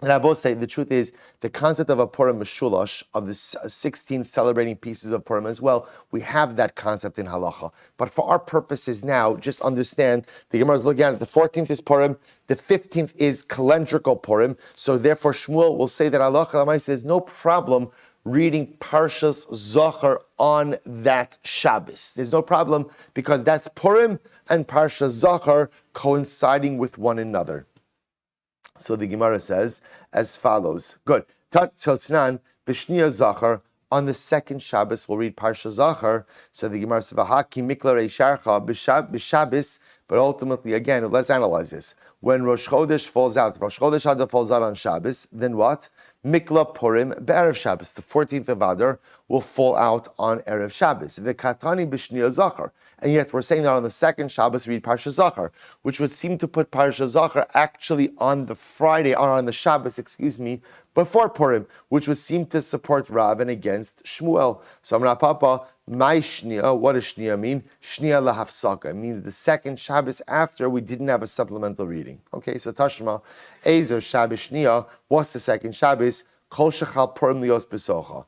And I both say the truth is the concept of a Purim Meshulash, of the 16 celebrating pieces of Purim as well, we have that concept in halacha. But for our purposes now, just understand the Gemara is looking at it. The 14th is Purim, the 15th is calendrical Purim. So therefore Shmuel will say that halacha l'maaseh there's no problem reading Parshas Zachar on that Shabbos. There's no problem because that's Purim and Parshas Zachar coinciding with one another. So the Gemara says as follows. Good. Tznan b'shniya Zachar. On the second Shabbos, we'll read Parsha Zachar. So the Gemara says v'haki mikla reisharcha b'Shabbos. But ultimately, again, let's analyze this. When Rosh Chodesh falls out, Rosh Chodesh Adar falls out on Shabbos, then what? Mikla Purim be'erev Shabbos. The 14th of Adar will fall out on Erev Shabbos. V'katani b'shniya Zachar. And yet we're saying that on the second Shabbos read Parsha Zachar, which would seem to put Parsha Zachar actually on the Friday, or on the Shabbos, before Purim, which would seem to support Rav and against Shmuel. So Amar Papa, my Shnia, what does Shnia mean? Shnia lahafsaka. It means the second Shabbos after we didn't have a supplemental reading. Okay, so Tashma, Ezer Shabbos Shnia, what's the second Shabbos? Kol shechal Purim lios besocha.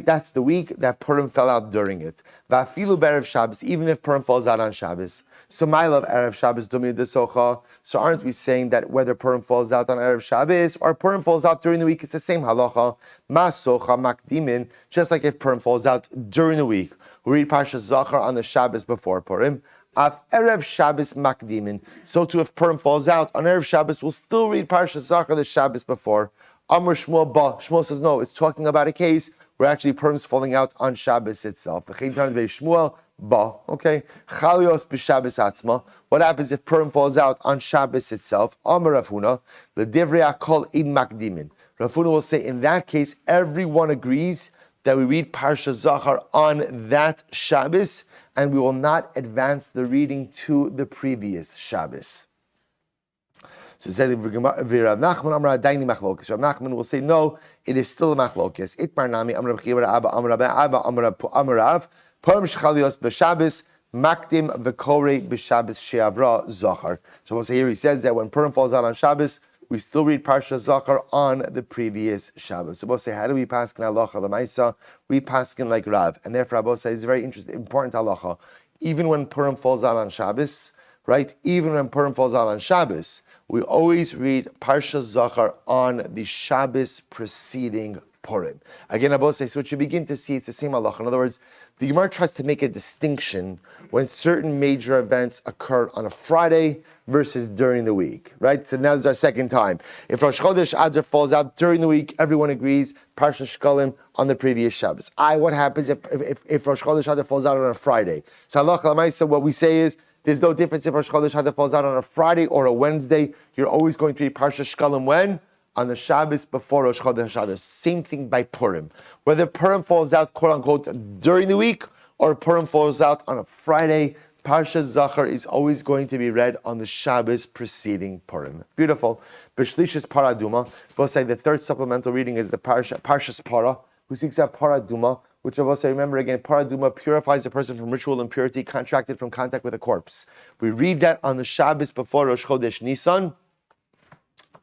That's the week that Purim fell out during it. Va'afilu be'erev Shabbos, even if Purim falls out on Shabbos. So my love Erev Shabbos dumi desocha. So aren't we saying that whether Purim falls out on Erev Shabbos or Purim falls out during the week, it's the same halacha? Masocha makdimin, just like if Purim falls out during the week. We read Parsha Zachar on the Shabbos before Purim. Af Erev Shabbos makdimin. So too, if Purim falls out on Erev Shabbos, we'll still read Parsha Zachar the Shabbos before. Amr Shmuel ba. Shmuel says no, it's talking about a case where actually Purim's falling out on Shabbos itself. Okay, Chalios b'Shabbos atzma. What happens if Purim falls out on Shabbos itself? Amar Rav Huna, l'divrei hakol in makdimin. Rav Huna will say, in that case, everyone agrees that we read Parsha Zachar on that Shabbos, and we will not advance the reading to the previous Shabbos. So said Rav Nachman Amar Adaini Machlokes. Rav Nachman will say no, it is still a Machlokes. Itmar Nami Amar B'Chivar Abba Amar Abba Amar Rav Purim Shchalios b'Shabbos Makdim V'Korei b'Shabbos She'avra Zachar. So we'll say here he says that when Purim falls out on Shabbos, we still read Parsha Zachar on the previous Shabbos. So we'll say, how do we paskin halacha l'maisa? We paskin like Rav, and therefore Abba says it's a very interesting, important halacha. Even when Purim falls out on Shabbos, right? Even when Purim falls out on Shabbos, we always read Parsha Zachar on the Shabbos preceding Purim. Again, Abba says, so what you begin to see, it's the same halacha. In other words, the Gemara tries to make a distinction when certain major events occur on a Friday versus during the week, right? So now this is our second time. If Rosh Chodesh Adar falls out during the week, everyone agrees, Parsha Shkalim on the previous Shabbos. What happens if Rosh Chodesh Adar falls out on a Friday? So halacha l'maisa, what we say is, there's no difference if Rosh Chodesh Adar falls out on a Friday or a Wednesday. You're always going to read Parsha Shkalim when? On the Shabbos before Rosh Chodesh Adar. Same thing by Purim. Whether Purim falls out, quote unquote, during the week or Purim falls out on a Friday, Parsha Zachar is always going to be read on the Shabbos preceding Purim. Beautiful. B'shlishis Paraduma. We'll say the third supplemental reading is the Parshas Para, who seeks out Paraduma, which I will say, remember again, Paraduma purifies a person from ritual impurity contracted from contact with a corpse. We read that on the Shabbos before Rosh Chodesh Nisan.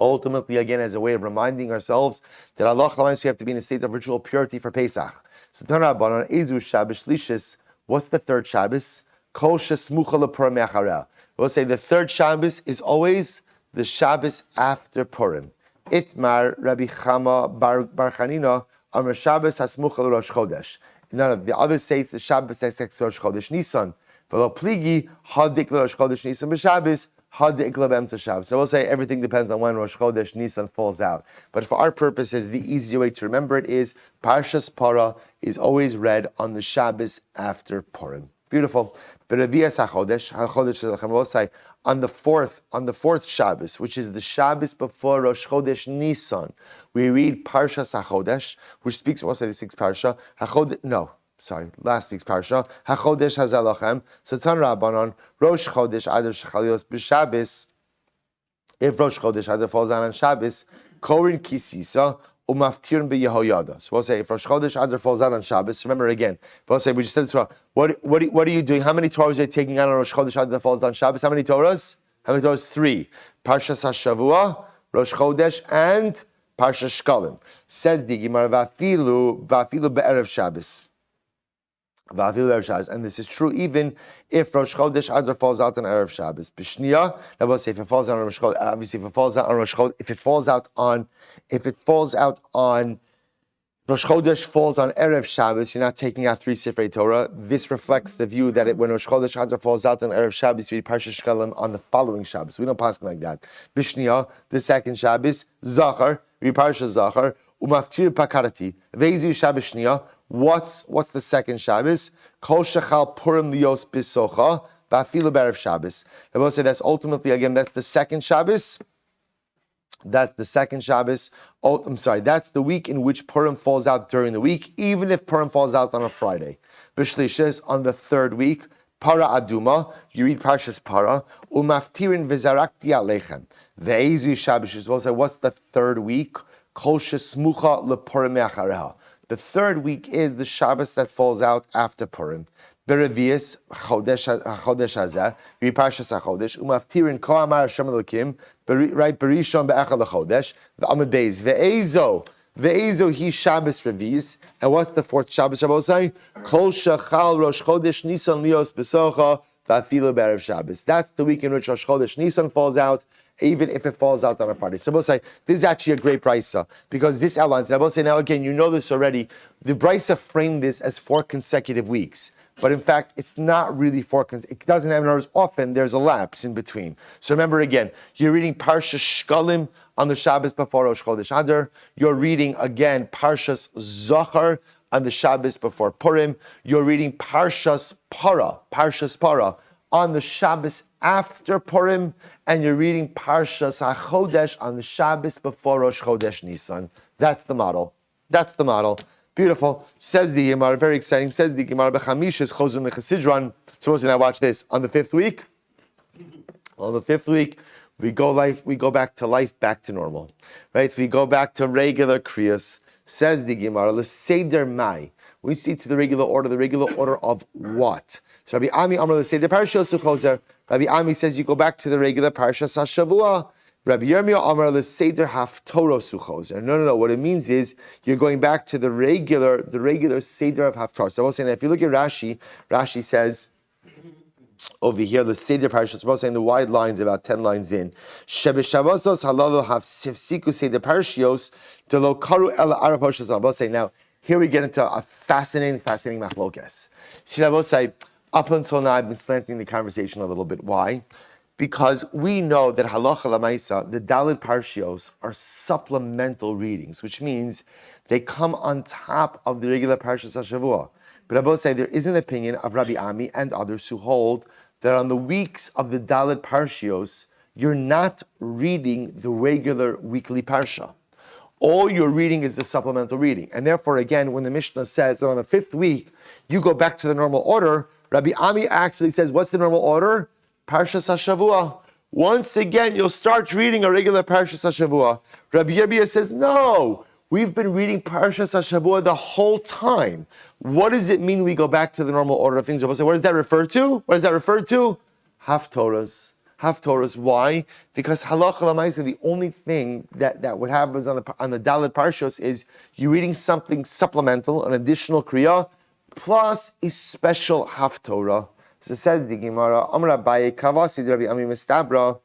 Ultimately, again, as a way of reminding ourselves that Allah we have to be in a state of ritual purity for Pesach. So, on Ezu Shabbos Lishis, what's the third Shabbos? Kol Shesmucha LePurim Me'achareh. We'll say the third Shabbos is always the Shabbos after Purim. Itmar Rabbi Chama Bar Chanina Amar Shabbos Hasmucha Rosh Chodesh. None of the others say it's the Shabbos Esek Rosh Chodesh Nisan. V'lo pligi hadik Rosh Chodesh Nisan b'Shabbos hadik leBemtza Shabbos. So we'll say everything depends on when Rosh Chodesh Nisan falls out. But for our purposes, the easier way to remember it is Parshas Para is always read on the Shabbos after Purim. Beautiful. B'Revias HaChodesh, we'll say on the fourth Shabbos, which is the Shabbos before Rosh Chodesh Nisan, we read Parshas HaChodesh, which speaks, we'll say this week's Parsha, last week's Parsha, HaChodesh HaZalachem, Satan Rabbanon, Rosh Chodesh Adar Shechalios B'Shabbos, if Rosh Chodesh Adar falls down on Shabbos, Korin Kisisa, Umaftirin B'Yehoyada. So we'll say, if Rosh Chodesh Adar falls out on Shabbos, remember again, we'll say, we just said this, what are you doing? How many Torahs are you taking out on Rosh Chodesh Adar that falls down on Shabbos? How many Torahs? 3. Parshas HaShavua, Rosh Chodesh, and Parshas Shkalim. Says the Gemara, Vafilu Be'erev Shabbos. And this is true even if Rosh Chodesh Adar falls out on Erev Shabbos. B'shniya, now we'll say if it falls out on Rosh Chodesh, obviously if it falls out on Rosh Chodesh, if it falls out on Rosh Chodesh falls on Erev Shabbos, you're not taking out 3 Sifrei Torah. This reflects the view that when Rosh Chodesh Adar falls out on Erev Shabbos, you read Parshas Shkalim on the following Shabbos. We don't pass like that. B'shniya, the second Shabbos, Zachar, read Parshas Zachar, Umaftir Pakarati, Veizu Shabbos Shniya. What's the second Shabbos? Kol Shechal Purim Lios Bisocha, Vafilu Be'erev Shabbos. I will say that's ultimately, again, that's the second Shabbos. That's the second Shabbos. That's the week in which Purim falls out during the week, even if Purim falls out on a Friday. B'Shlishis, on the third week, Para Aduma, you read Parshas Para, Umaftirin V'Zarakti Aleichem. Ve'ezu Shabbos. We'll say, what's the third week? Kol Shesmucha LePurim Me'achareha. The third week is the Shabbos that falls out after Purim. Berevius Chodesh Hazeh, read Parshas HaChodesh, Umaftirin Ko Amar Hashem Elokim, right Berishon Be'echad LaChodesh, V'Amud Beis, Ve'ezo Hi Shabbos Revius, and what's the fourth Shabbos? Shabbos say, Kol Shachal Rosh Chodesh Nisan Lios Besocha, V'Afilu Be'erev Shabbos. That's the week in which Rosh Chodesh Nisan falls out, even if it falls out on a Friday. So we'll say, this is actually a great brisa, because this outlines it. I will say, now again, you know this already, the brisa framed this as 4 consecutive weeks. But in fact, it's not really 4 consecutive. It doesn't have numbers. Often there's a lapse in between. So remember again, you're reading Parshas Shkalim on the Shabbos before Rosh Chodesh Adar. You're reading again Parshas Zachar on the Shabbos before Purim. You're reading Parshas Para on the Shabbos after Purim, and you're reading Parshas HaChodesh on the Shabbos before Rosh Chodesh Nisan. That's the model. Beautiful. Says the Gemara, very exciting. Says the Gemara, B'chamishes chozun lechasidron. Suppose now watch this. On the 5th week, we go back to life, back to normal. Right? We go back to regular kriyas. Says the Gemara, l'seder mai. We see to the regular order of what? So Rabbi Ami Amar l'seder parashos uchozer. Rabbi Ami says you go back to the regular Parshas HaShavua. Rabbi Yirmiyah Amar l'seder haftoros uchozer. No. What it means is you're going back to the regular seder of haftorah. So I was saying that if you look at Rashi says over here the seder parashas. I was saying the wide lines about 10 lines in. Shebeshavos halalu hafsifsiku seder parashos delo karu ela araposhas. I was saying now here we get into a fascinating machlokes. See, I will say up until now I've been slanting the conversation a little bit. Why? Because we know that halacha lamaisa, the Daled Parshios, are supplemental readings, which means they come on top of the regular Parshas HaShavua. But I will say there is an opinion of Rabbi Ami and others who hold that on the weeks of the Daled Parshios, you're not reading the regular weekly Parsha. All you're reading is the supplemental reading. And therefore, again, when the Mishnah says that on the 5th week, you go back to the normal order, Rabbi Ami actually says, what's the normal order? Parshas HaShavua. Once again, you'll start reading a regular Parshas HaShavua. Rabbi Yirmiyah says, no, we've been reading Parshas HaShavua the whole time. What does it mean we go back to the normal order of things? What does that refer to? Haftorahs. Why? Because halacha l'maaseh, the only thing that would happen on the Daled Parshos is you're reading something supplemental, an additional kriya, plus a special haftorah. So says the Gemara, Amar Abaye Kavasi Rabbi Ami Mistabra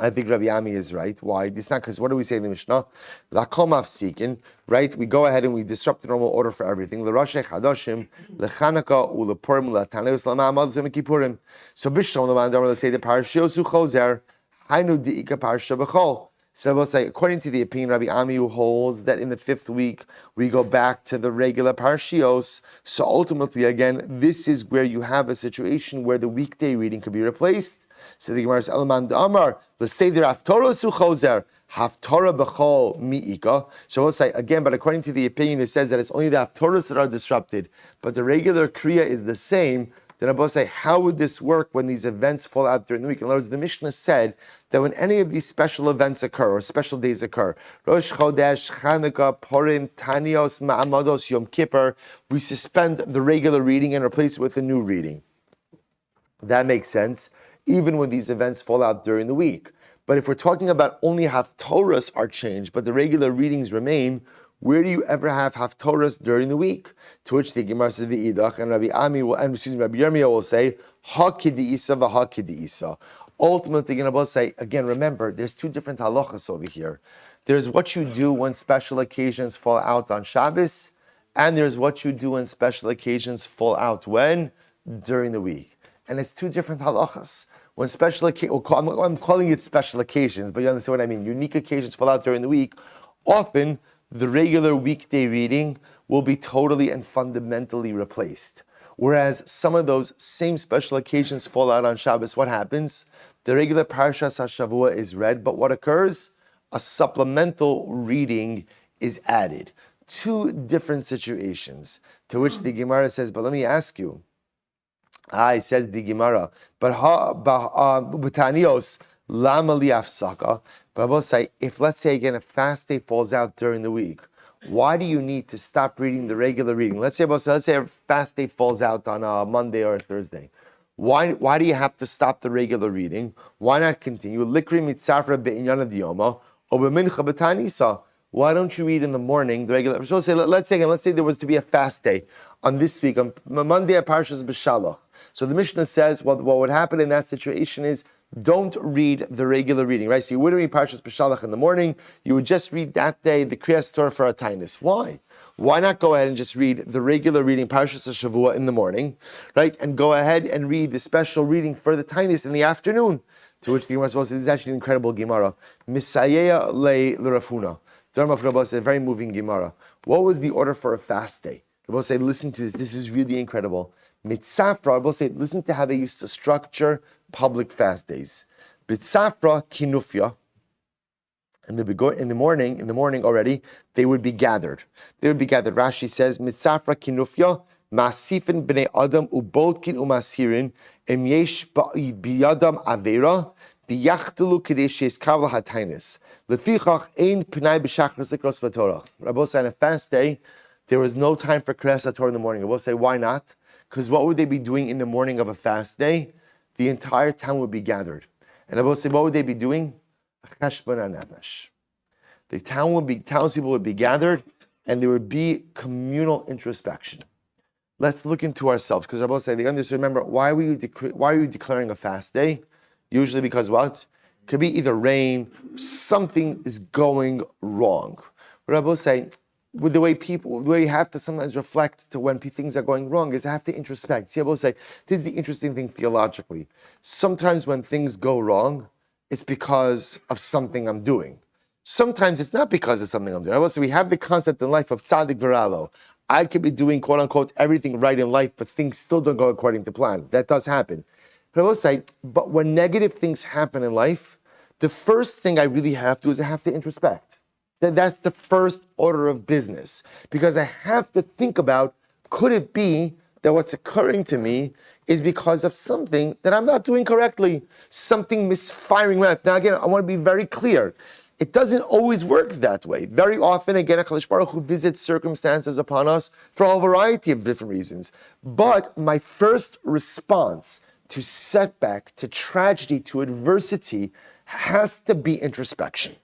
I think Rabbi Ami is right. Why? It's not because what do we say in the Mishnah? L'kol mafsikin, right? We go ahead and we disrupt the normal order for everything. L'rosh Chadashim, l'Chanukah, u'lepurim, l'Taneus, l'Ma'amad, l'Kippurim. So Bishlam l'Mandar, let's say the parashiosu chozer, hainu di'ika parasha b'chol. So we'll say, according to the opinion, Rabbi Ami, who holds that in the 5th week we go back to the regular parashios. So ultimately, again, this is where you have a situation where the weekday reading could be replaced. So the Gemara says, "Elman da'amar, let's say there haftorah su chozer, haftorah b'chol mi'ika." So we'll say again, but according to the opinion, it says that it's only the haftorahs that are disrupted, but the regular kriya is the same. Then I both say, how would this work when these events fall out during the week? In other words, the Mishnah said that when any of these special events occur or special days occur, Rosh Chodesh, Chanukah, Purim, Tanios, Ma'amados, Yom Kippur, we suspend the regular reading and replace it with a new reading. That makes sense, even when these events fall out during the week. But if we're talking about only haftorahs are changed, but the regular readings remain, where do you ever have haftorahs during the week? To which the Gemara says v'idach, and Rabbi Ami will, and Rabbi Yirmiyah will say ha kidiisa v'ha kidiisa. Ultimately, going to say again. Remember, there's two different halachas over here. There's what you do when special occasions fall out on Shabbos, and there's what you do when special occasions fall out when during the week. And it's two different halachas. When special occasions, I'm calling it special occasions, but you understand what I mean. Unique occasions fall out during the week. Often, the regular weekday reading will be totally and fundamentally replaced. Whereas some of those same special occasions fall out on Shabbos, what happens? The regular Parashas HaShavua is read, but what occurs? A supplemental reading is added. Two different situations, to which the Gemara says, but let me ask you. Says the Gemara, but B'tanios lama li'afsaka. But I will say, if let's say again a fast day falls out during the week, why do you need to stop reading the regular reading? Let's say a fast day falls out on a Monday or a Thursday. Why do you have to stop the regular reading? Why not continue? Likri mitzafra be'inyan diyoma or be'mincha b'tanisa. Why don't you read in the morning the regular? So let's say there was to be a fast day on this week on Monday at Parshas B'Shalach. So the Mishnah says, well, what would happen in that situation is don't read the regular reading, right? So you wouldn't read Parshas B'Shalach in the morning. You would just read that day the Kriyas Torah for a Tainus. Why? Why not go ahead and just read the regular reading Parshas Shavua in the morning, right? And go ahead and read the special reading for the Tainus in the afternoon. To which the Gemara says, this is actually an incredible Gemara. Misayeya le l'Rafuna. Dharma of Rabbi said, a very moving Gemara. What was the order for a fast day? Rabbi said, listen to this. This is really incredible. Mitzafra, Rabbi said, listen to how they used to structure public fast days. Mitzafra kinufya. In the morning already, they would be gathered. Rashi says, Mitzafra kinufya, masifin b'nei adam uboltkin umasirin, em yesh biyadam avera, biyachtelu kadesh yeskav lahatainis. Lefichach ein p'nai b'shachris likros v'torah. Rabbi said, on a fast day, there was no time for Kriyas Torah in the morning. Rabbi say, why not? Because what would they be doing in the morning of a fast day? The entire town would be gathered. And Rabbi say, what would they be doing? The townspeople would be gathered, and there would be communal introspection. Let's look into ourselves, because Rabbi say, remember, why are you declaring a fast day? Usually because what? It could be either rain, something is going wrong. Rabbi say, with the way you have to sometimes reflect to when things are going wrong is I have to introspect. See, Rabbi say, this is the interesting thing theologically. Sometimes when things go wrong, it's because of something I'm doing. Sometimes it's not because of something I'm doing. I will say we have the concept in life of tzaddik v'ralo. I could be doing, quote unquote, everything right in life, but things still don't go according to plan. That does happen. But I will say, but when negative things happen in life, the first thing I really have to do is I have to introspect. That's the first order of business. Because I have to think about, could it be that what's occurring to me is because of something that I'm not doing correctly, something misfiring with. Now again, I want to be very clear. It doesn't always work that way. Very often, again, HaKadosh Baruch Hu visits circumstances upon us for a variety of different reasons. But my first response to setback, to tragedy, to adversity has to be introspection.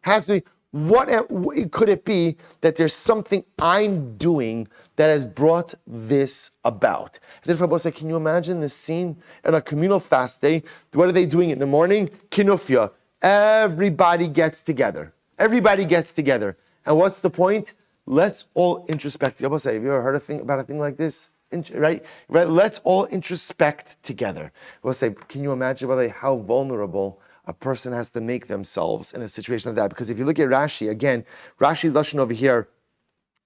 Has to be, what could it be that there's something I'm doing that has brought this about? And then Rabbi said, can you imagine this scene in a communal fast day? What are they doing in the morning? Kinufya. Everybody gets together. Everybody gets together. And what's the point? Let's all introspect. Have you ever heard about a thing like this? Right? Let's all introspect together. We'll say, can you imagine, by the way, how vulnerable a person has to make themselves in a situation like that? Because if you look at Rashi, again, Rashi's lashon over here,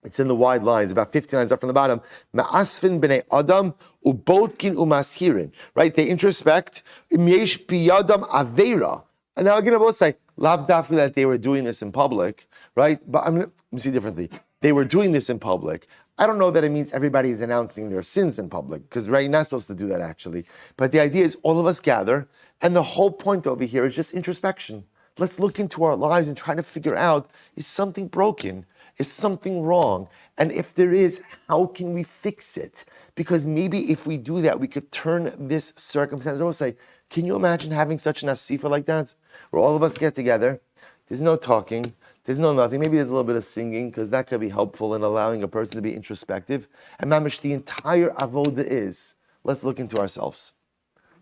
it's in the wide lines, about 50 lines up from the bottom. Ma'asfin b'nei adam ubotkin umashirin. Right? They introspect. Imyesh biyadam aveira. And now again, I will say, lav dafka that they were doing this in public, right? But let me see differently. They were doing this in public. I don't know that it means everybody is announcing their sins in public, because right, you're not supposed to do that actually. But the idea is all of us gather, and the whole point over here is just introspection. Let's look into our lives and try to figure out, is something broken? Is something wrong? And if there is, how can we fix it? Because maybe if we do that, we could turn this circumstance. I will say, can you imagine having such an asifa like that? Where all of us get together, there's no talking, there's no nothing. Maybe there's a little bit of singing, because that could be helpful in allowing a person to be introspective. And mamish, the entire avoda is, let's look into ourselves.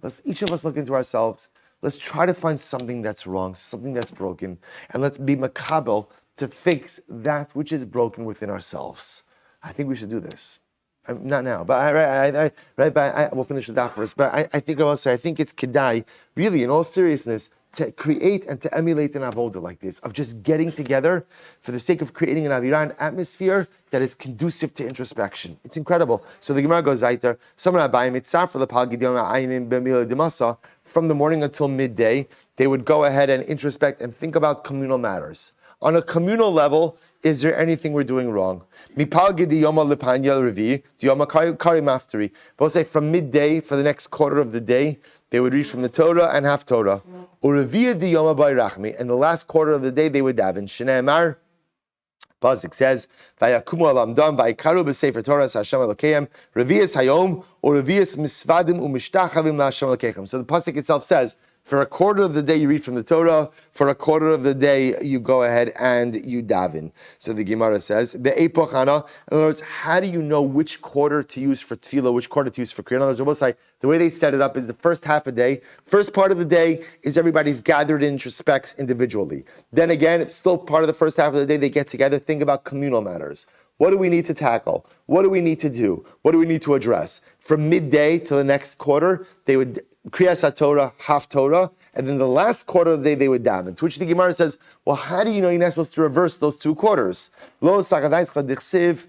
Let's each of us look into ourselves. Let's try to find something that's wrong, something that's broken, and let's be makabel to fix that which is broken within ourselves. I think we should do this. Not now, but we'll finish the daf first. But I think also, I think it's kedai, really, in all seriousness, to create and to emulate an avoda like this, of just getting together for the sake of creating an aviran atmosphere that is conducive to introspection. It's incredible. So the Gemara goes right there. From the morning until midday, they would go ahead and introspect and think about communal matters. On a communal level, is there anything we're doing wrong? Both say from midday for the next quarter of the day, they would read from the Torah and half Torah. And the last quarter of the day, they would daven. Shneimar, Pasuk says, "Vayakumu alamdam vayikaru b'sefer Torah Hashem Elokeim revius hayom or revius misvadim u'mishtachavim laHashem Elokeichem." So the pasuk itself says, for a quarter of the day you read from the Torah, for a quarter of the day you go ahead and you daven. So the Gemara says, "Be'epoch hana." In other words, how do you know which quarter to use for tefillah, which quarter to use for kriya? In other words, the way they set it up is the first half a day. First part of the day is everybody's gathered in introspects individually. Then again, it's still part of the first half of the day, they get together, think about communal matters. What do we need to tackle? What do we need to do? What do we need to address? From midday to the next quarter, they would Kriyas HaTorah, half Torah, and then the last quarter of the day they would daven. To which the Gemara says, well, how do you know you're not supposed to reverse those two quarters? Lo sakadaytcha dichsiv,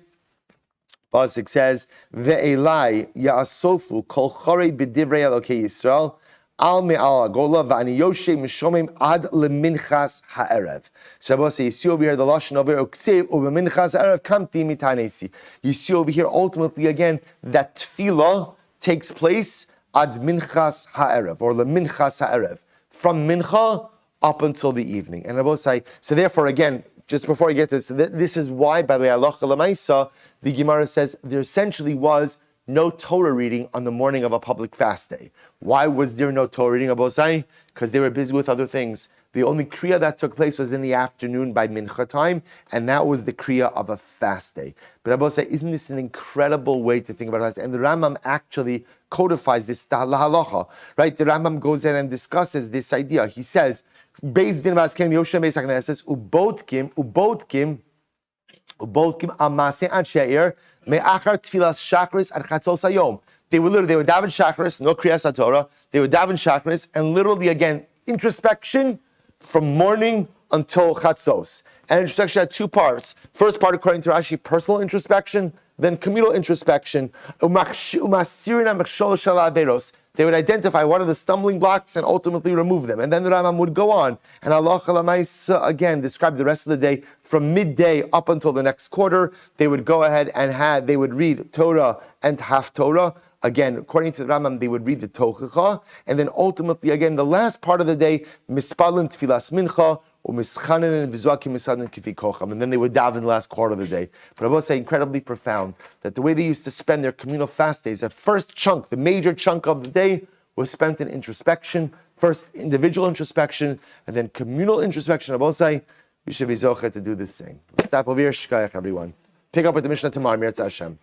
Pasuk says, Ve'elai ya'asofu kol chorei b'divrei Elokei Yisrael, al me'al agola v'ani yoshe mishomim ad leminchas ha'erev. So you see over here the lashon over here, uksiv u'beminchas ha'erev kamti mitanesi. You see over here ultimately again that tefillah takes place ad minchas ha'erev, or leminchas ha'erev, from mincha up until the evening. And Rabbi say, so therefore again, just before I get to this, this is why, by the way, halacha l'maisa, the Gemara says there essentially was no Torah reading on the morning of a public fast day. Why was there no Torah reading, Rabbi say? Because they were busy with other things. The only kriya that took place was in the afternoon by mincha time, and that was the kriya of a fast day. But Rabbi say, isn't this an incredible way to think about it? And the Rambam actually codifies this halacha, right? The Rambam goes in and discusses this idea. He says, Beis din v'askenim Yoshem Beis HaKnesses ubotkim amase an she'er me'achar tfilas shachris ad chatzos hayom. They would daven shachris, no kriyas HaTorah. They would daven shachris, and literally again introspection from morning until chatzos. And introspection had two parts. First part, according to Rashi, personal introspection, then communal introspection. They would identify what are the stumbling blocks and ultimately remove them. And then the Rambam would go on. And Allah again described the rest of the day from midday up until the next quarter. They would go ahead and they would read Torah and half Torah. Again, according to the Rambam, they would read the Tochacha. And then ultimately, again, the last part of the day, Mispalin Tfilas Mincha, and then they would daven the last quarter of the day. But I will say incredibly profound that the way they used to spend their communal fast days, the first chunk, the major chunk of the day was spent in introspection, first individual introspection, and then communal introspection. I will say we should be zocher to do the same. Let's stop over here, shkayach everyone. Pick up with the Mishnah tomorrow, Mirza Hashem.